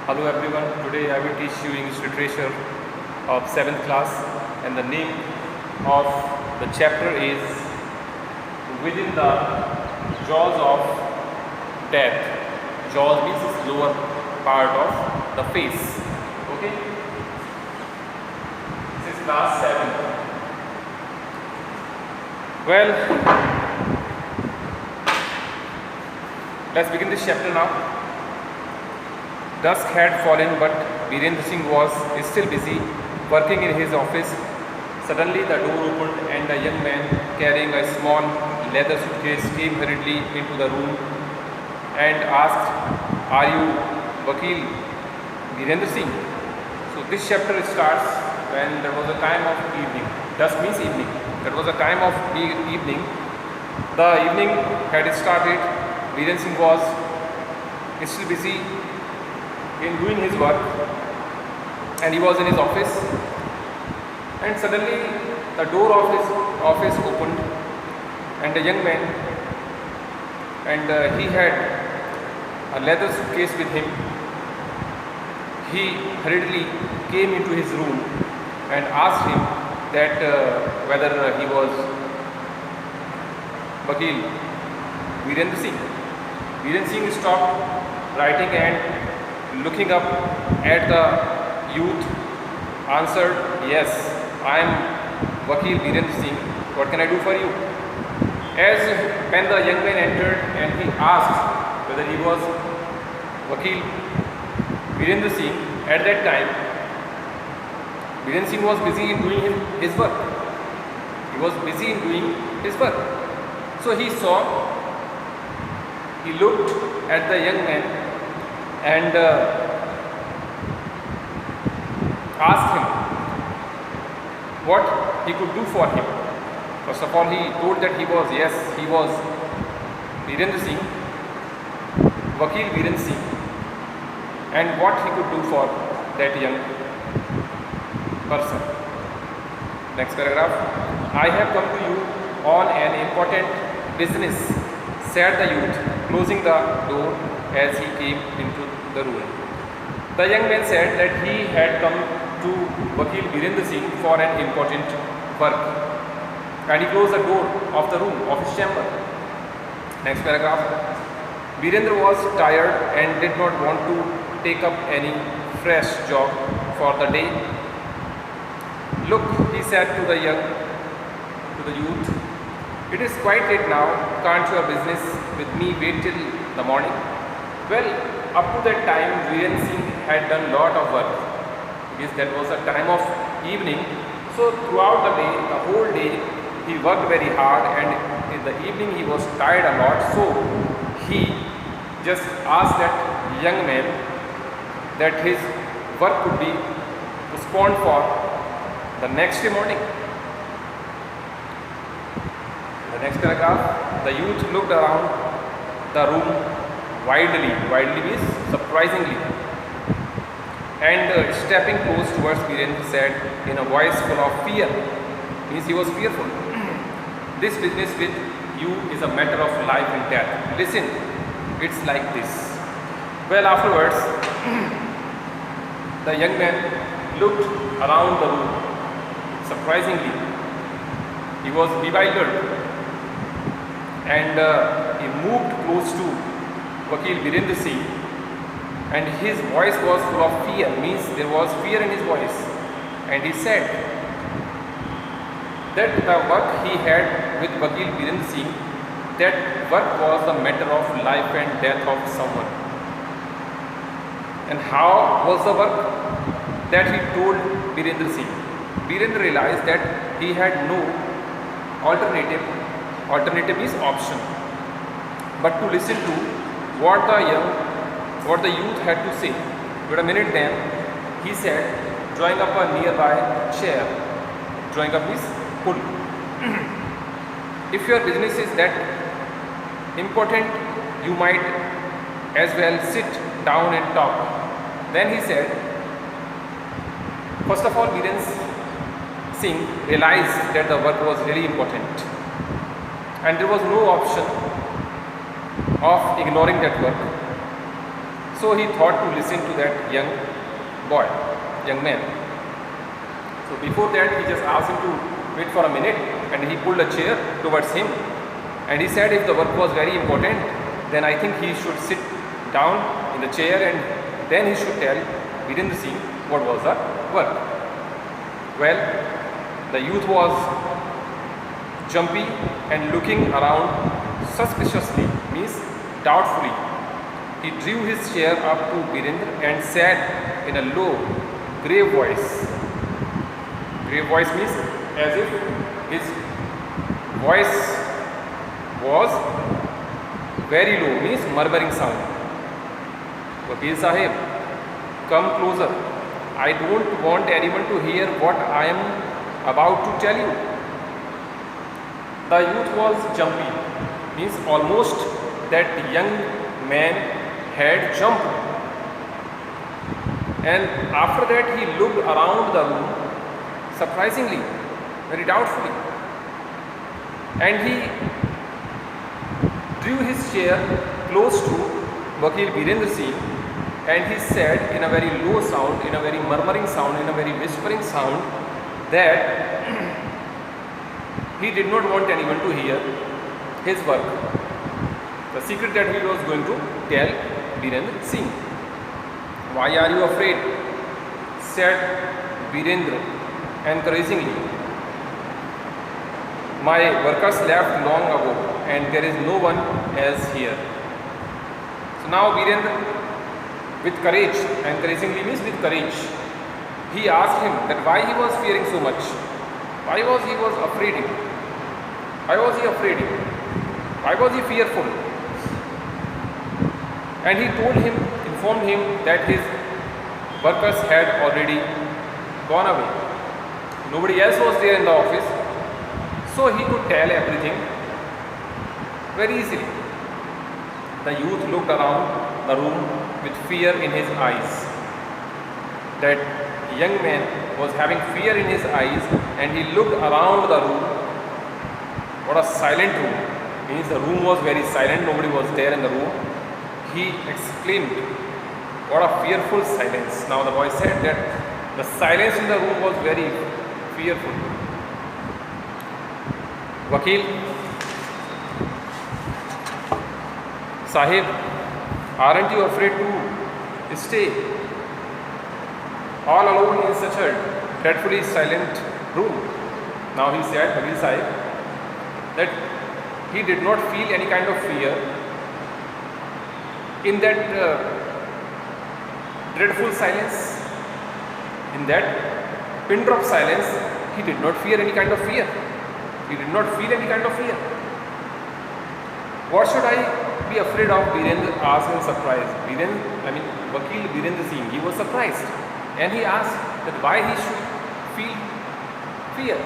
Hello everyone, today I will teach you English literature of 7th class, and the name of the chapter is Within the Jaws of Death. Jaws means its lower part of the face. Okay? This is class 7. Well, let's begin this chapter now. Dusk had fallen, but Virendra Singh was still busy working in his office. Suddenly, the door opened, and a young man carrying a small leather suitcase came hurriedly into the room and asked, "Are you Vakil Virendra Singh?" So, this chapter starts when there was a time of evening. Dusk means evening. There was a time of evening. The evening had started. Virendra Singh was still busy in doing his work, and he was in his office, and suddenly the door of his office opened, and a young man, and he had a leather suitcase with him. He hurriedly came into his room and asked him that whether he was Vakil Virendra Singh. Virendra Singh stopped writing and looking up at the youth, answered, "Yes, I am Vakil Virendra Singh. What can I do for you?" As when the young man entered and he asked whether he was Vakil Virendra Singh, at that time Virendra Singh was busy in doing his work. He was busy in doing his work. So he looked at the young man and asked him what he could do for him. First of all, he told that he was Virendra Singh, Vakil Virendra Singh, and what he could do for that young person. Next paragraph. "I have come to you on an important business," said the youth, closing the door as he came into the room. The young man said that he had come to Vakil Virendra Singh for an important work, and he closed the door of the room of his chamber. Next paragraph. Virendra was tired and did not want to take up any fresh job for the day. "Look," he said to the youth, "it is quite late now. Can't your business with me wait till the morning?" Well, up to that time, Virendra Singh had done lot of work, because that was a time of evening. So throughout the day, the whole day, he worked very hard, and in the evening he was tired a lot. So he just asked that young man that his work could be postponed for the next day morning. The next paragraph. The youth looked around the room wildly means surprisingly, and stepping close towards Virendra said in a voice full of fear, means he was fearful, "This business with you is a matter of life and death. Listen, it's like this." Well, afterwards, the young man looked around the room. Surprisingly, he was bewildered, and he moved close to Vakil Virendra Singh, and his voice was full of fear, means there was fear in his voice, and he said that the work he had with Vakil Virendra Singh, that work was the matter of life and death of someone. And how was the work? That he told Virendra Singh. Virendra realized that he had no alternative is option, but to listen to what the youth had to say. But a minute then, he said, drawing up a nearby chair. Drawing up is pull. "If your business is that important, you might as well sit down and talk." Then he said, first of all, Virendra Singh realized that the work was really important, and there was no option of ignoring that work. So he thought to listen to that young man. So before that, he just asked him to wait for a minute, and he pulled a chair towards him, and he said if the work was very important, then I think he should sit down in the chair, and then he should tell Virendra Singh what was the work. Well, the youth was jumpy and looking around suspiciously, means doubtfully. He drew his chair up to Virendra and said in a low, grave voice. Grave voice means as if his voice was very low, means murmuring sound. Vakil Sahib, come closer. I don't want anyone to hear what I am about to tell you. The youth was jumpy, means almost that young man had jumped. And after that he looked around the room surprisingly, very doubtfully. And he drew his chair close to Vakil Virendra Singh, and he said in a very low sound, in a very murmuring sound, in a very whispering sound, that he did not want anyone to hear his work, the secret that he was going to tell Virendra Singh. Why are you afraid? Said Virendra encouragingly. My workers left long ago and there is no one else here. So now Virendra, with courage, encouragingly means with courage, he asked him that why he was fearing so much. Why was he afraid? Why was he afraid? Why was he fearful? And he informed him that his workers had already gone away. Nobody else was there in the office, so he could tell everything very easily. The youth looked around the room with fear in his eyes. That young man was having fear in his eyes, and he looked around the room. What a silent room. Means the room was very silent, nobody was there in the room. He exclaimed, what a fearful silence. Now the boy said that the silence in the room was very fearful. Vakil Sahib, aren't you afraid to stay all alone in such a dreadfully silent room? Now he said, Vakil Sahib, that he did not feel any kind of fear in that dreadful silence. In that pin drop silence, he did not fear any kind of fear. He did not feel any kind of fear. What should I be afraid of? Virendra asked in surprise. Vakil Virendra Singh, he was surprised, and he asked that why he should feel fear,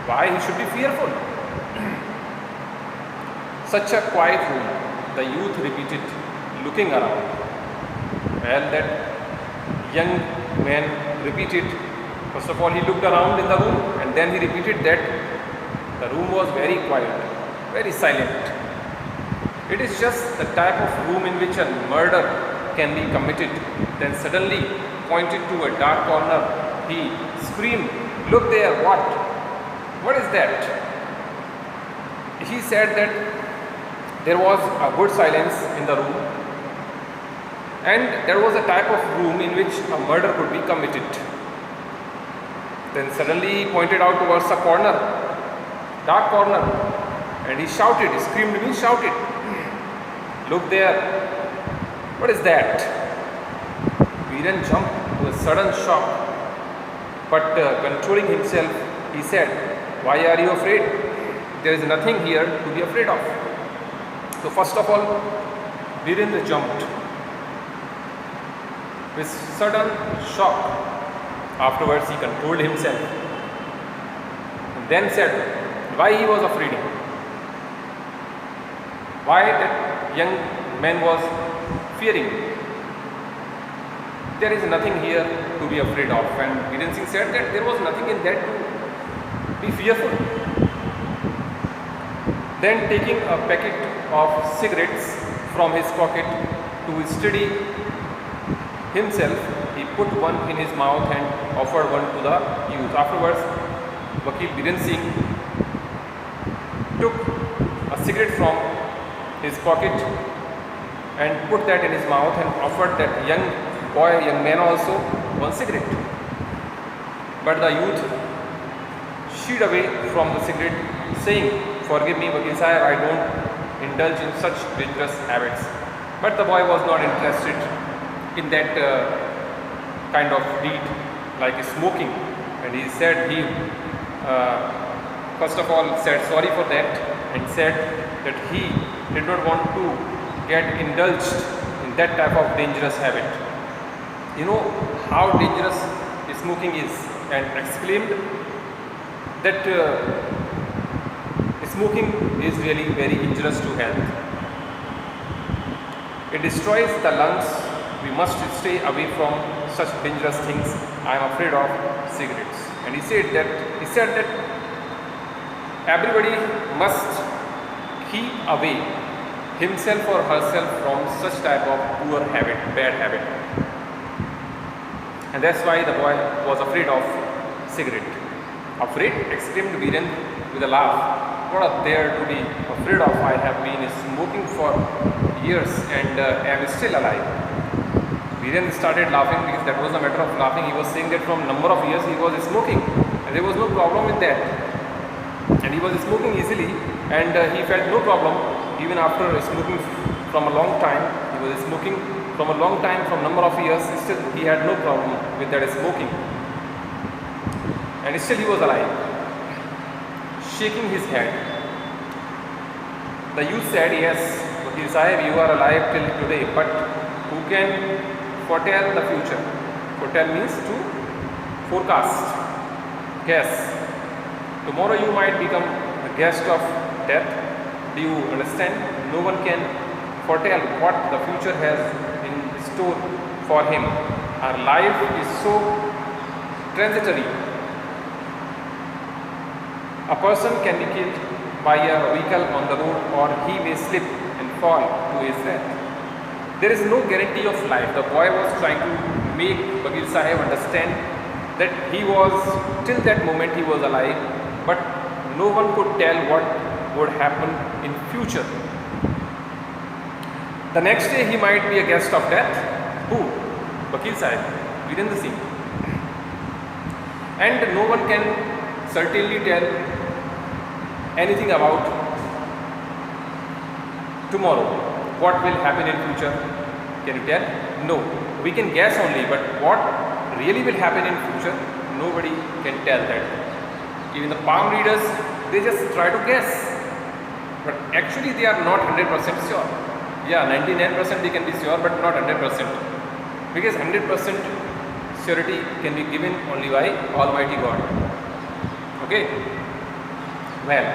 why he should be fearful. Such a quiet room, the youth repeated, looking around. Well, that young man repeated. First of all, he looked around in the room, and then he repeated that the room was very quiet, very silent. It is just the type of room in which a murder can be committed. Then suddenly pointed to a dark corner. He screamed, look there, what? What is that? He said that there was a good silence in the room, and there was a type of room in which a murder could be committed. Then suddenly he pointed out towards a corner, dark corner, and he shouted, he screamed, he shouted, look there, what is that? Viren jumped with a sudden shock, but controlling himself, he said, why are you afraid? There is nothing here to be afraid of. So first of all, Virendra jumped with sudden shock. Afterwards, he controlled himself and then said why he was afraid, why that young man was fearing. There is nothing here to be afraid of. And Virendra Singh said that there was nothing in that to be fearful. Then taking a packet of cigarettes from his pocket, to steady himself, he put one in his mouth and offered one to the youth. Afterwards, Vakil Biren Singh took a cigarette from his pocket and put that in his mouth and offered that young man also one cigarette. But the youth shied away from the cigarette, saying, "Forgive me, Vakil Sahib, I don't indulge in such dangerous habits." But the boy was not interested in that kind of deed like smoking, and he said he first of all said sorry for that and said that he did not want to get indulged in that type of dangerous habit. You know how dangerous smoking is, and exclaimed that smoking is really very injurious to health. It destroys the lungs. We must stay away from such dangerous things. I am afraid of cigarettes. And he said that everybody must keep away himself or herself from such type of poor habit, bad habit. And that's why the boy was afraid of cigarette. Afraid? Exclaimed Biren with a laugh. What a there to be afraid of? I have been smoking for years and am still alive. Biren started laughing because that was a matter of laughing. He was saying that from number of years he was smoking and there was no problem with that. And he was smoking easily and he felt no problem even after smoking from a long time. He was smoking from a long time, from number of years, still he had no problem with that smoking. And still he was alive. Shaking his head, the youth said, "Yes, Vakil Sahib, you are alive till today, but who can foretell the future?" Foretell means to forecast, guess. Tomorrow you might become a guest of death. Do you understand? No one can foretell what the future has in store for him. Our life is so transitory. A person can be killed by a vehicle on the road, or he may slip and fall to his death. There is no guarantee of life. The boy was trying to make Vakil Sahib understand that he was, till that moment he was alive, but no one could tell what would happen in future. The next day he might be a guest of death. Who? Vakil Sahib, Virendra Singh. And no one can certainly tell anything about tomorrow. What will happen in future? Can you tell? No. We can guess only, but what really will happen in future, nobody can tell that. Even the palm readers, they just try to guess, but actually they are not 100% sure. Yeah, 99% they can be sure, but not 100%, because 100% surety can be given only by Almighty God. Okay. Well,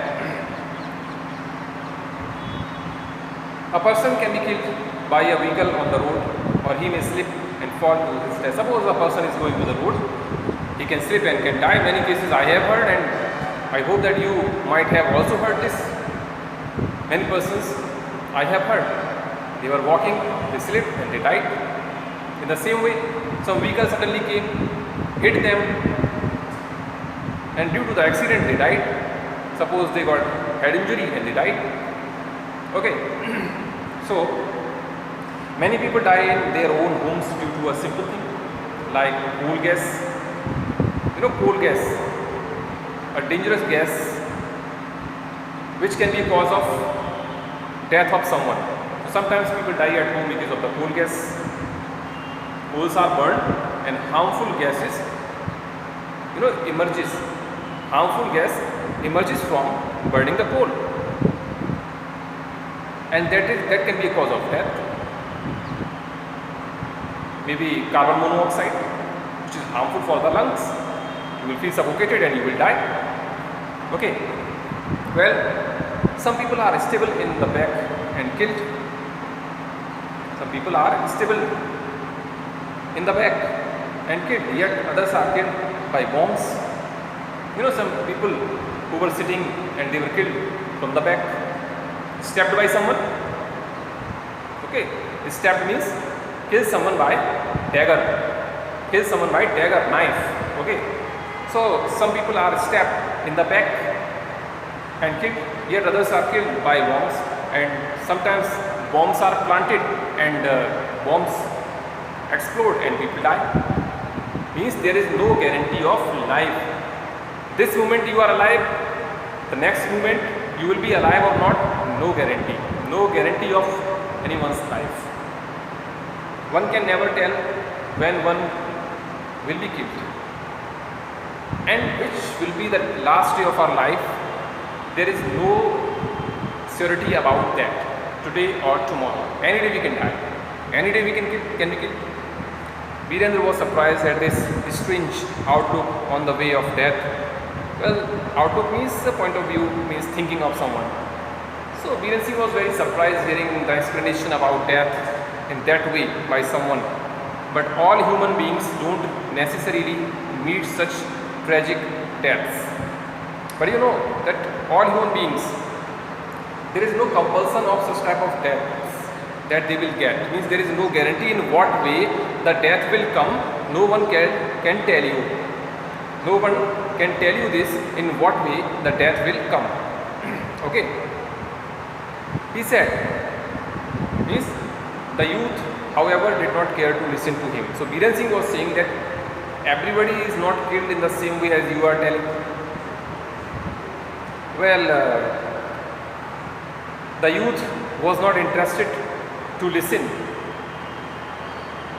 a person can be killed by a vehicle on the road, or he may slip and fall to his death. Suppose a person is going to the road, he can slip and can die. Many cases I have heard, and I hope that you might have also heard this. Many persons I have heard, they were walking, they slipped and they died. In the same way, some vehicle suddenly came, hit them, and due to the accident they died. Suppose they got head injury and they died. Okay. So many people die in their own homes due to a simple thing like coal gas. You know, coal gas, a dangerous gas which can be a cause of death of someone. Sometimes people die at home because of the coal gas. Coals are burned and harmful gases, emerges. Harmful gas emerges from burning the coal, and that can be a cause of death. Maybe carbon monoxide, which is harmful for the lungs. You will feel suffocated and you will die. Okay. Well, some people are stable in the back and killed. Some people are stable in the back and killed, yet others are killed by bombs. Some people who were sitting and they were killed from the back, stabbed by someone. Okay, Stabbed means kill someone by dagger. Kill someone by dagger, knife. Okay. So some people are stabbed in the back and killed, yet others are killed by bombs, and sometimes bombs are planted and bombs explode and people die. Means there is no guarantee of life. This moment you are alive, the next moment you will be alive or not, no guarantee. No guarantee of anyone's life. One can never tell when one will be killed and which will be the last day of our life. There is no surety about that, today or tomorrow. Any day we can die, any day we can be killed. Virendra was surprised at this strange outlook on the way of death. Well, outlook means the point of view, means thinking of someone. So Virendra Singh was very surprised hearing the explanation about death in that way by someone. But all human beings don't necessarily meet such tragic deaths. But you know that all human beings, there is no compulsion of such type of deaths that they will get. It means there is no guarantee in what way the death will come. No one can tell you. No one can tell you this in what way the death will come. Okay. He said, means the youth, however, did not care to listen to him. So Virendra Singh was saying that everybody is not killed in the same way as you are telling. Well, the youth was not interested to listen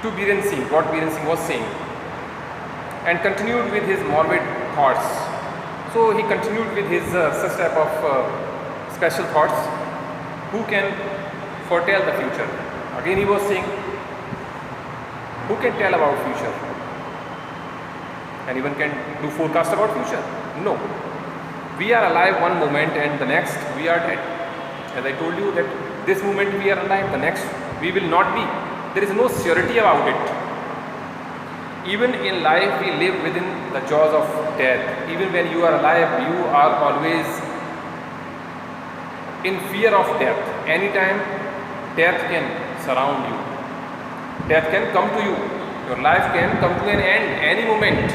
to Virendra Singh, what Virendra Singh was saying, and continued with his morbid thoughts. So he continued with his such type of special thoughts. Who can foretell the future? Again he was saying, who can tell about future? Anyone can do forecast about future? No. We are alive one moment and the next we are dead. As I told you that this moment we are alive, the next we will not be. There is no surety about it. Even in life we live within the jaws of death. Even when you are alive, you are always in fear of death. Anytime death can surround you. Death can come to you. Your life can come to an end any moment.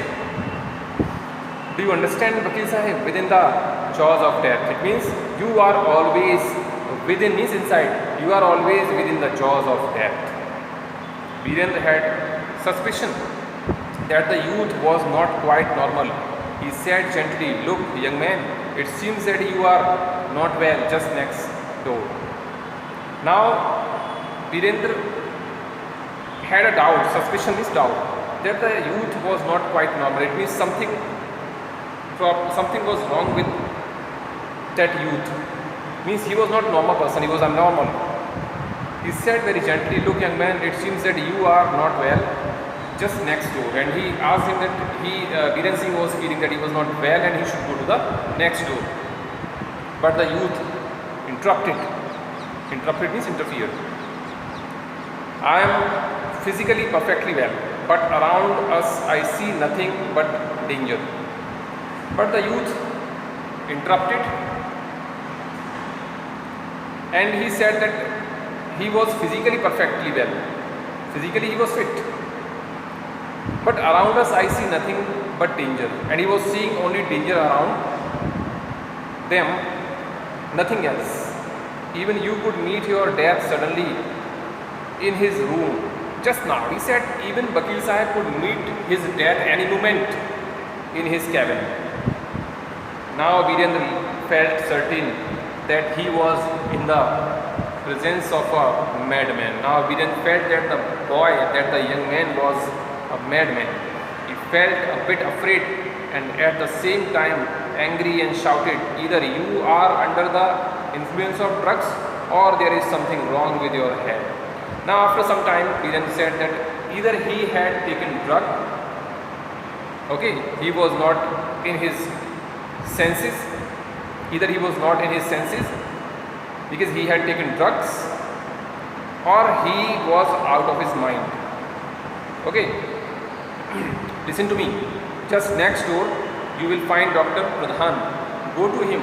Do you understand, Vakil Sahib? Within the jaws of death. It means you are always within, means inside. You are always within the jaws of death. Virendra had suspicion that the youth was not quite normal. He said gently, "Look, young man, it seems that you are not well, just next door." Now, Virendra had a doubt, suspicion is doubt, that the youth was not quite normal. It means something was wrong with that youth. Means he was not a normal person, he was abnormal. He said very gently, "Look, young man, it seems that you are not well, just next door." And he asked him that Virendra Singh was feeling that he was not well and he should go to the next door. But the youth interrupted. Interrupted means interfered. "I am physically perfectly well, but around us I see nothing but danger." But the youth interrupted and he said that he was physically perfectly well. Physically he was fit. But around us I see nothing but danger. And he was seeing only danger around them, nothing else. Even you could meet your death suddenly in his room. Just now, he said, even Vakil Sahib could meet his death any moment in his cabin. Now Virendra felt certain that he was in the presence of a madman. Now Virendra felt that the young man was a madman. He felt a bit afraid and at the same time angry and shouted, "Either you are under the influence of drugs or there is something wrong with your head." Now after some time, Virendra said that either he had taken drug, okay, he was not in his senses, either he was not in his senses because he had taken drugs, or he was out of his mind. Okay, listen to me. Just next door, you will find Dr. Pradhan. Go to him.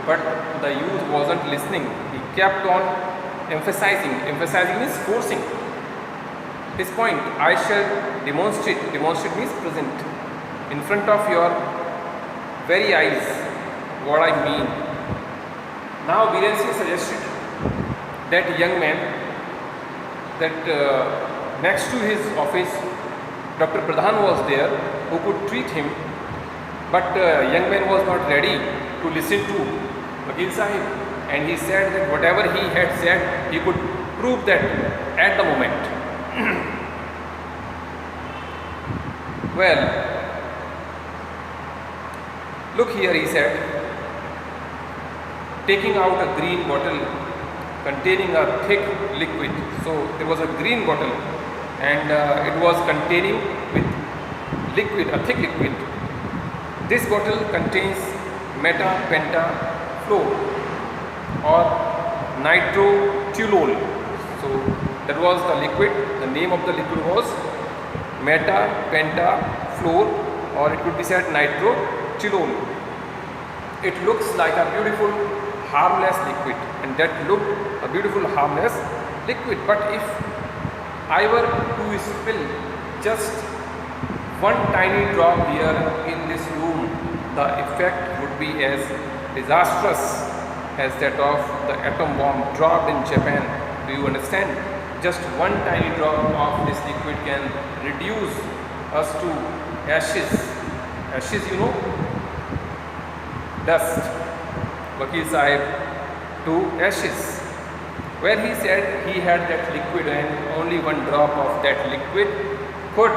But the youth wasn't listening. He kept on Emphasizing means forcing his point. I shall demonstrate. Demonstrate means present in front of your very eyes what I mean. Now Biren Singh suggested that young man that next to his office Dr. Pradhan was there who could treat him, but young man was not ready to listen to Vakil Sahib, and he said that whatever he had said he could prove that at the moment. Well, look here, he said, taking out a green bottle containing a thick liquid. So there was a green bottle and it was containing with liquid, a thick liquid. This bottle contains metapentafluor or nitrotoluol. So that was the liquid. The name of the liquid was metapentafluor, or it could be said nitrotoluol. It looks like a beautiful harmless liquid, and that looked a beautiful harmless liquid. But if I were to spill just one tiny drop here in this room, the effect would be as disastrous as that of the atom bomb dropped in Japan. Do you understand? Just one tiny drop of this liquid can reduce us to ashes. Ashes, you know, dust. Vakil Sahib to ashes. Well, he said he had that liquid and only one drop of that liquid could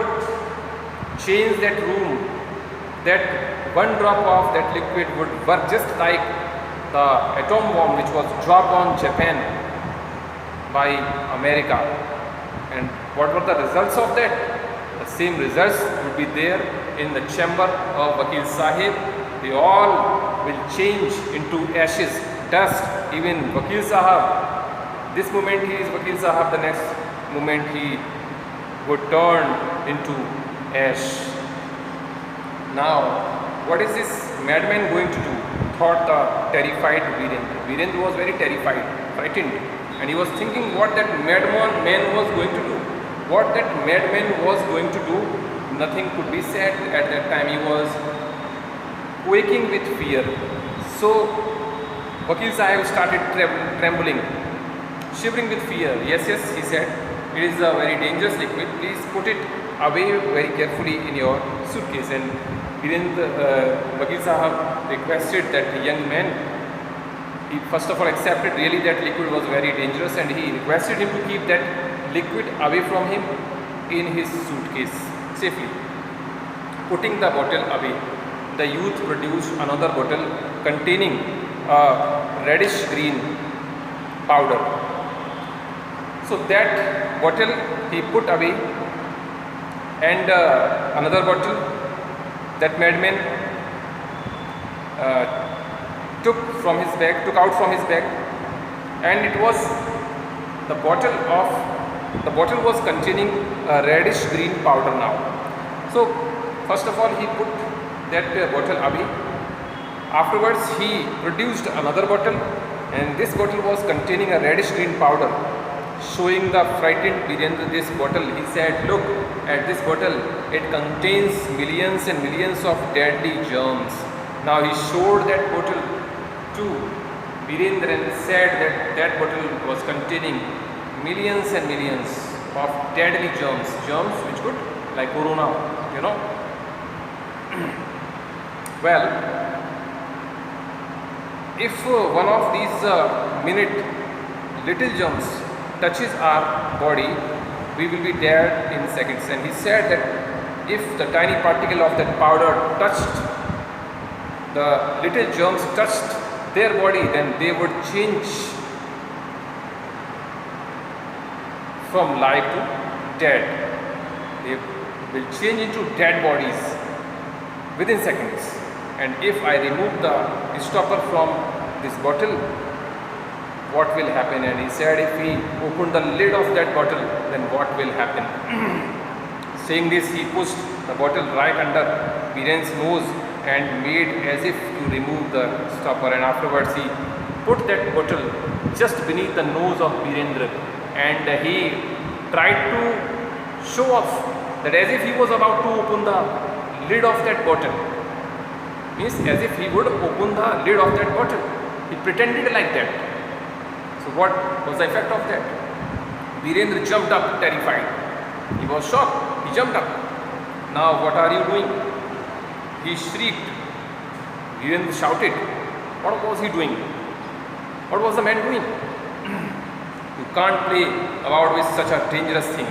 change that room. That one drop of that liquid would work just like the atom bomb which was dropped on Japan by America. And what were the results of that? The same results would be there in the chamber of Vakil Sahib. They all will change into ashes, dust. Even Vakil Sahab, this moment he is Vakil Sahab, the next moment he would turn into ash. Now, what is this madman going to do? Thought the terrified Virendra. Virendra was very terrified, frightened, and he was thinking what that madman was going to do. What that madman was going to do, nothing could be said at that time. He was quaking with fear. So Vakil Sahib started trembling, shivering with fear. Yes, he said, it is a very dangerous liquid. Please put it away very carefully in your suitcase. And Vakil Sahib requested that the young man, he first of all accepted really that liquid was very dangerous, and he requested him to keep that liquid away from him in his suitcase safely. Putting the bottle away, the youth produced another bottle containing a reddish green powder. So that bottle he put away, and another bottle that madman took out from his bag, and it was the bottle was containing a reddish green powder now. So first of all he put that bottle away. Afterwards he produced another bottle, and this bottle was containing a reddish green powder. Showing the frightened Virendra this bottle, he said, look at this bottle, it contains millions and millions of deadly germs. Now he showed that bottle to Virendra and said that that bottle was containing millions and millions of deadly germs which could, like corona, you know. Well, if one of these minute little germs touches our body, we will be dead in seconds. And he said that if the tiny particle of that powder touched, the little germs touched their body, then they would change from live to dead. They will change into dead bodies within seconds. And if I remove the stopper from this bottle, what will happen? And he said, if we open the lid of that bottle, then what will happen? Saying this, he pushed the bottle right under Viren's nose and made as if to remove the stopper, and afterwards he put that bottle just beneath the nose of Virendra, and he tried to show off that as if he was about to open the lid of that bottle. Means as if he would open the lid of that bottle. He pretended like that. So what was the effect of that? Virendra jumped up terrified. He was shocked. He jumped up. Now what are you doing? He shrieked. Virendra shouted. What was he doing? What was the man doing? You can't play about with such a dangerous thing,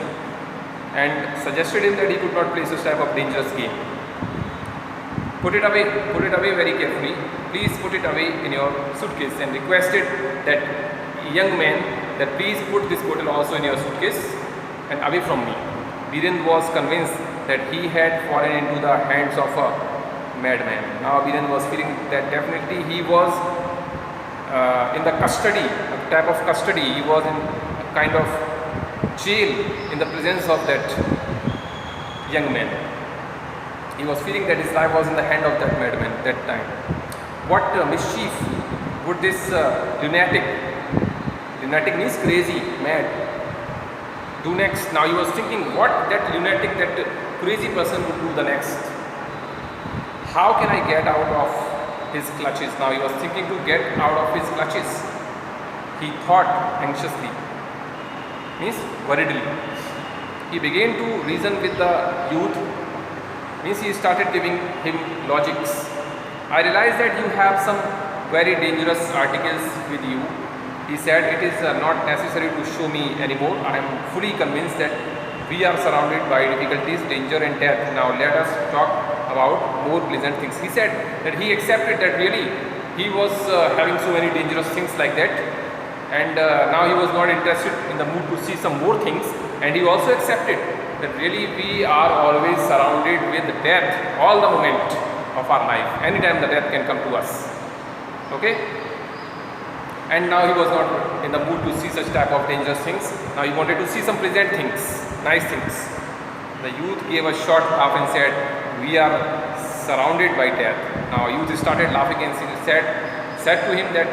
and suggested him that he could not play such type of dangerous game. Put it away very carefully. Please put it away in your suitcase, and requested that young man that please put this bottle also in your suitcase and away from me. Virendra was convinced that he had fallen into the hands of a madman. Now Virendra was feeling that definitely he was in the custody, a type of custody. He was in a kind of jail in the presence of that young man. He was feeling that his life was in the hand of that madman that time. What mischief would this lunatic means crazy, mad, do next? Now he was thinking what that lunatic, that crazy person would do the next. How can I get out of his clutches? Now he was thinking to get out of his clutches. He thought anxiously, means worriedly. He began to reason with the youth, means he started giving him logics. I realize that you have some very dangerous articles with you. He said, it is not necessary to show me anymore. I am fully convinced that we are surrounded by difficulties, danger and death. Now let us talk about more pleasant things. He said that he accepted that really he was having so many dangerous things like that, and now he was not interested in the mood to see some more things, and he also accepted that really we are always surrounded with death all the moment of our life. Anytime the death can come to us. Okay? And now he was not in the mood to see such type of dangerous things. Now he wanted to see some pleasant things, nice things. The youth gave a short laugh and said, we are surrounded by death. Now youth started laughing and said to him that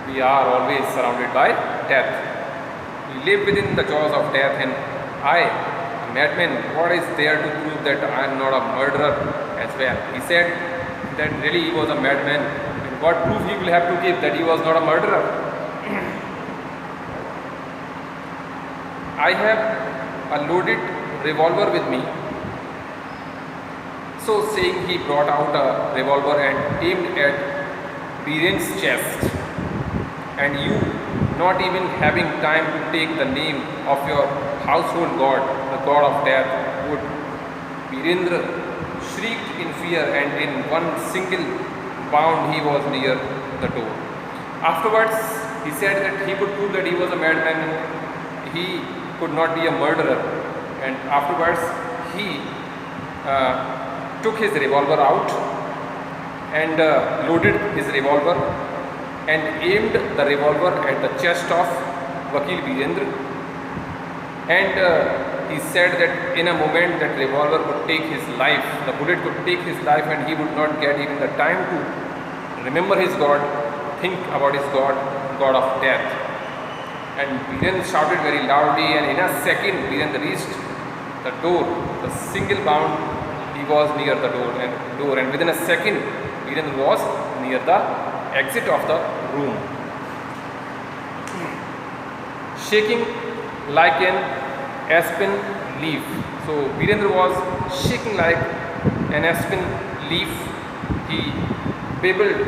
we are always surrounded by death. We live within the jaws of death, and I, a madman, what is there to prove that I am not a murderer as well? He said that really he was a madman. What proof he will have to give that he was not a murderer? I have a loaded revolver with me. So saying, he brought out a revolver and aimed at Virendra's chest. And you, not even having time to take the name of your household god, the god of death, would. Virendra shrieked in fear, and in one single bound he was near the door. Afterwards, he said that he could prove that he was a madman, he could not be a murderer. And afterwards, he took his revolver out and loaded his revolver and aimed the revolver at the chest of Vakil Virendra. And he said that in a moment that revolver could take his life, the bullet could take his life, and he would not get even the time to remember his God, think about his God, God of death. And Virendra shouted very loudly, and in a second Virendra reached the door. The single bound he was near the door, and within a second Virendra was near the exit of the room. Shaking like an aspen leaf. So Virendra was shaking like an aspen leaf. He babbled,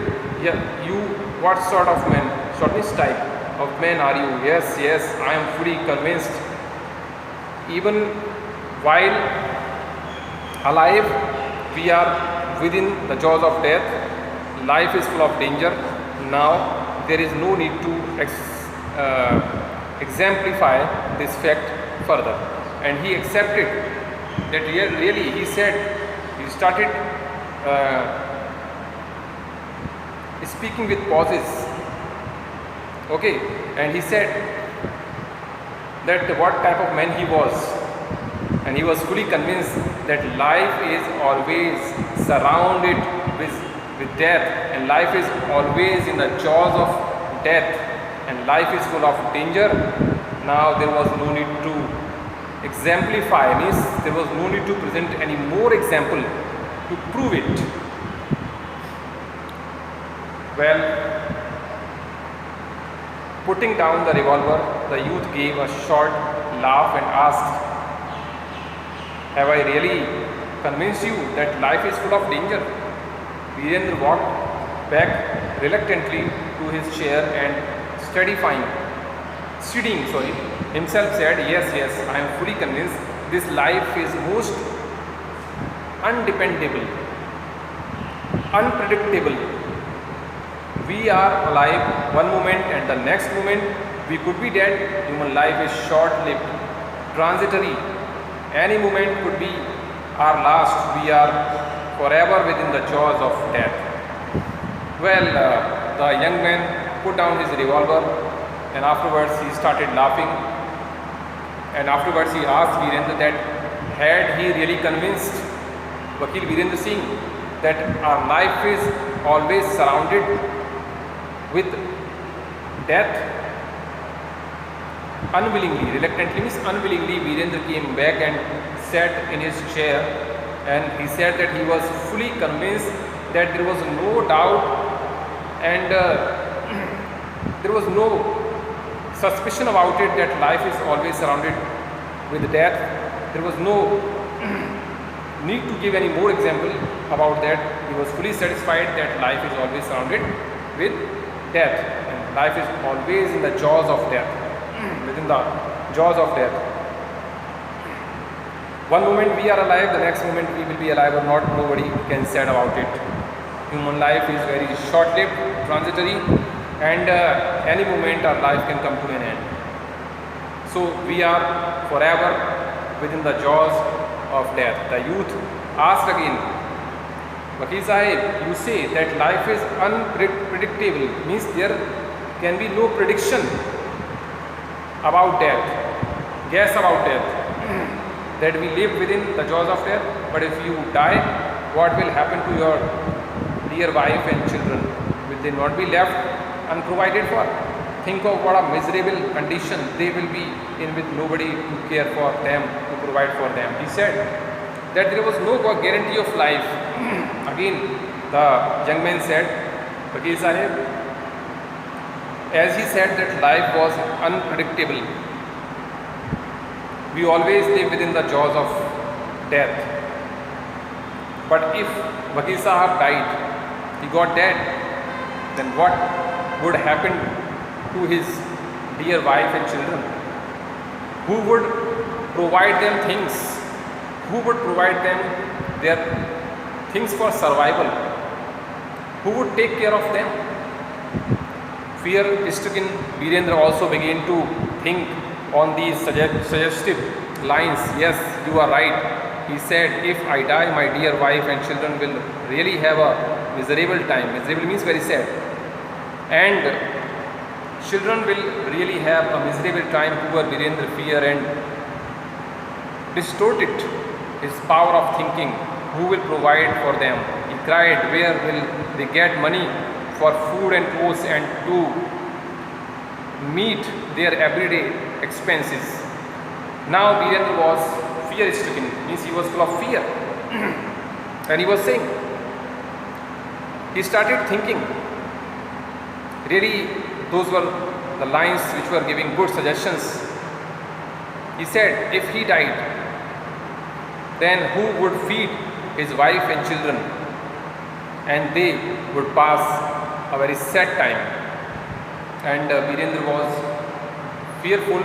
yeah, you, what sort of man, shortest type of man are you? Yes, I am fully convinced. Even while alive, we are within the jaws of death. Life is full of danger. Now there is no need to exemplify this fact further. And he accepted that really, he said, he started speaking with pauses. Okay, and he said that what type of man he was, and he was fully convinced that life is always surrounded with death, and life is always in the jaws of death and life is full of danger, now there was no need to exemplify, means there was no need to present any more example to prove it. Well, putting down the revolver, the youth gave a short laugh and asked, "Have I really convinced you that life is full of danger?" Virendra walked back reluctantly to his chair and steadying himself said, Yes, I am fully convinced this life is most undependable, unpredictable. We are alive one moment and the next moment we could be dead. Human life is short-lived, transitory. Any moment could be our last. We are forever within the jaws of death. Well, the young man put down his revolver and afterwards he started laughing, and afterwards he asked Virendra that had he really convinced Vakil Virendra Singh that our life is always surrounded with death. Unwillingly, reluctantly means unwillingly, Virendra came back and sat in his chair, and he said that he was fully convinced that there was no doubt and there was no suspicion about it that life is always surrounded with death. There was no need to give any more example about that. He was fully satisfied that life is always surrounded with death and life is always in the jaws of death, within the jaws of death. One moment we are alive, the next moment we will be alive or not, nobody can say about it. Human life is very short-lived, transitory, and any moment our life can come to an end. So we are forever within the jaws of death. The youth asked again, Vakil Sahib, you say that life is unpredictable, means there can be no prediction about death, guess about death, that we live within the jaws of death, but if you die, what will happen to your dear wife and children? Will they not be left unprovided for? Think of what a miserable condition they will be in with nobody to care for them, to provide for them. He said that there was no guarantee of life. Again, the young man said, Vakil Sahib, as he said that life was unpredictable, we always live within the jaws of death. But if Vakil Sahib died, he got dead, then what would happen to his dear wife and children? Who would provide them things? Who would provide them their things for survival? Who would take care of them? Fear-stricken Virendra also began to think on these suggestive lines. Yes, you are right. He said, if I die, my dear wife and children will really have a miserable time. Miserable means very sad. And children will really have a miserable time. Poor Virendra fear and distorted his power of thinking. Who will provide for them? He cried, where will they get money for food and clothes and to meet their everyday expenses? Now Virendra was fear-stricken, means he was full of fear. And he was saying, he started thinking, really those were the lines which were giving good suggestions. He said, if he died, then who would feed his wife and children? And they would pass a very sad time. And Virendra was fearful,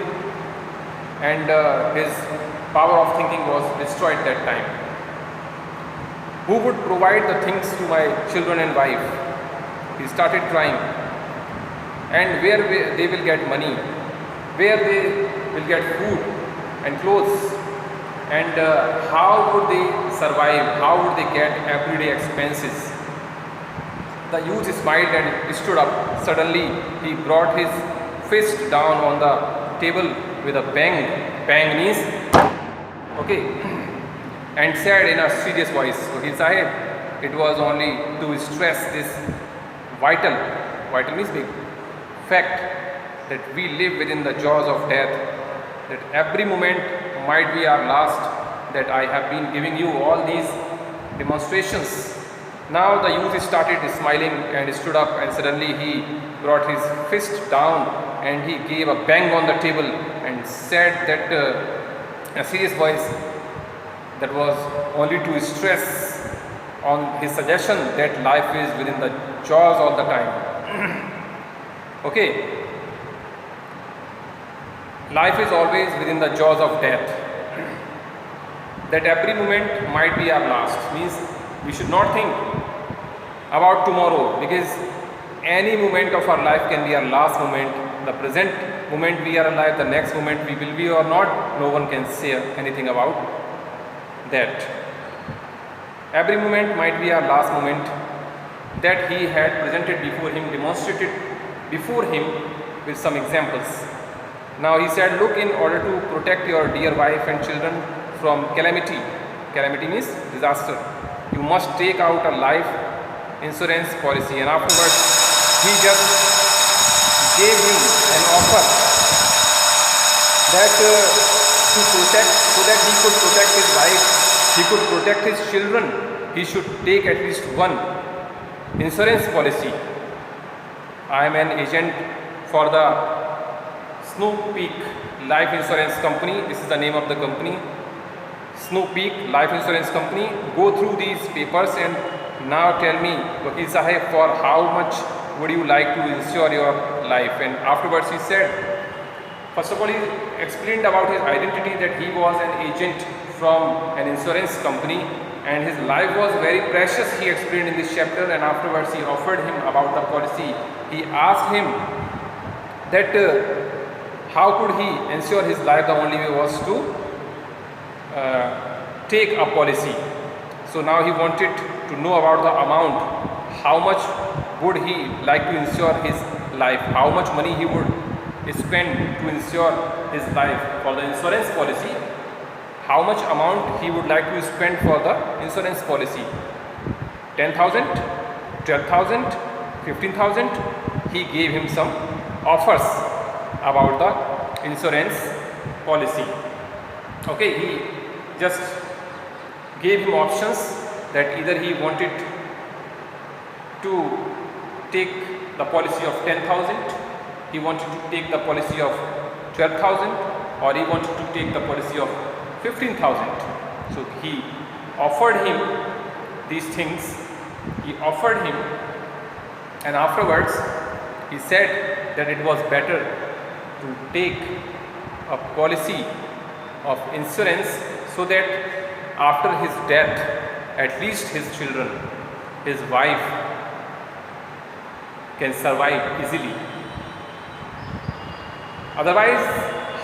and his power of thinking was destroyed that time. Who would provide the things to my children and wife? He started crying. And where they will get money? Where they will get food and clothes? And how would they survive? How would they get everyday expenses? The youth smiled and stood up. Suddenly, he brought his fist down on the table with a bang. Bang means, okay, and said in a serious voice, Vakil Sahib, it was only to stress this vital means big, fact that we live within the jaws of death, that every moment might be our last, that I have been giving you all these demonstrations. Now the youth started smiling and stood up, and suddenly he brought his fist down and he gave a bang on the table and said that in a serious voice, that was only to stress on his suggestion that life is within the jaws all the time. Okay, life is always within the jaws of death, that every moment might be our last, means we should not think about tomorrow, because any moment of our life can be our last moment. The present moment we are alive, the next moment we will be or not, no one can say anything about that. Every moment might be our last moment. That he had presented before him, demonstrated before him with some examples. Now he said, look, in order to protect your dear wife and children from calamity, calamity means disaster, you must take out a life insurance policy. And afterwards he just gave him an offer that to protect, so that he could protect his wife, he could protect his children, he should take at least one insurance policy. I am an agent for the Snow Peak Life Insurance Company. This is the name of the company, Snow Peak Life Insurance Company. Go through these papers and now tell me, Vakil Sahib, for how much would you like to insure your life? And afterwards he said, first of all, he explained about his identity, that he was an agent from an insurance company and his life was very precious, he explained in this chapter. And afterwards he offered him about the policy. He asked him that how could he ensure his life. The only way was to take a policy. So now he wanted to know about the amount, how much would he like to insure his life, how much money he would spend to insure his life for the insurance policy, how much amount he would like to spend for the insurance policy. 10,000, 12,000, 15,000. He gave him some offers about the insurance policy. Okay, he just gave him options, that either he wanted to take the policy of 10,000, he wanted to take the policy of 12,000, or he wanted to take the policy of 15,000. So he offered him these things, he offered him, and afterwards he said that it was better to take a policy of insurance, so that after his death, at least his children, his wife can survive easily. Otherwise,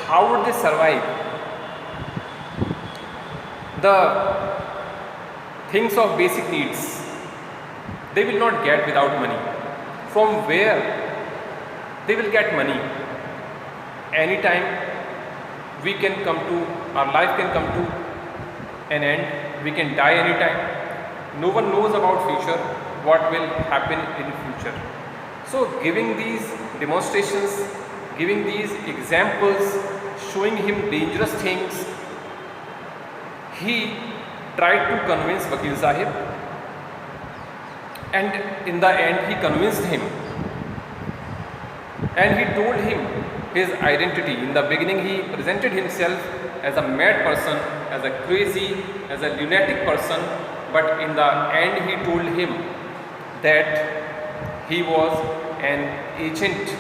how would they survive? The things of basic needs, they will not get without money. From where they will get money? Anytime we can come to, our life can come to an end, we can die anytime. No one knows about future, what will happen in future. So giving these demonstrations, giving these examples, showing him dangerous things, he tried to convince Vakil Sahib, and in the end he convinced him, and he told him his identity. In the beginning he presented himself as a mad person, as a crazy, as a lunatic person, but in the end he told him that he was an agent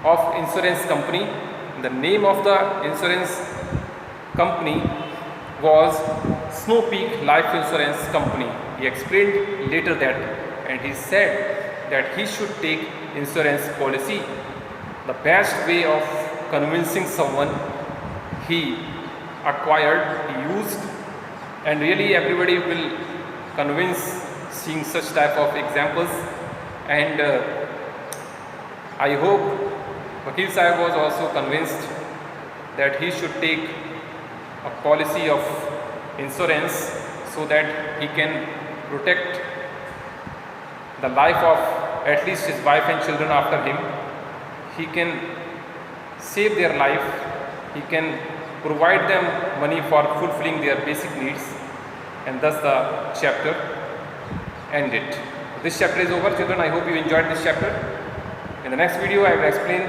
of insurance company. The name of the insurance company was Snow Peak Life Insurance Company. He explained later that, and he said that he should take insurance policy. The best way of convincing someone, he acquired, he used, and really everybody will convince seeing such type of examples. And I hope Vakil Sahib was also convinced that he should take a policy of insurance, so that he can protect the life of at least his wife and children after him. He can save their life, he can provide them money for fulfilling their basic needs, and thus the chapter ended. This chapter is over, children. I hope you enjoyed this chapter. In the next video I will explain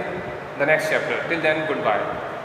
the next chapter. Till then, goodbye.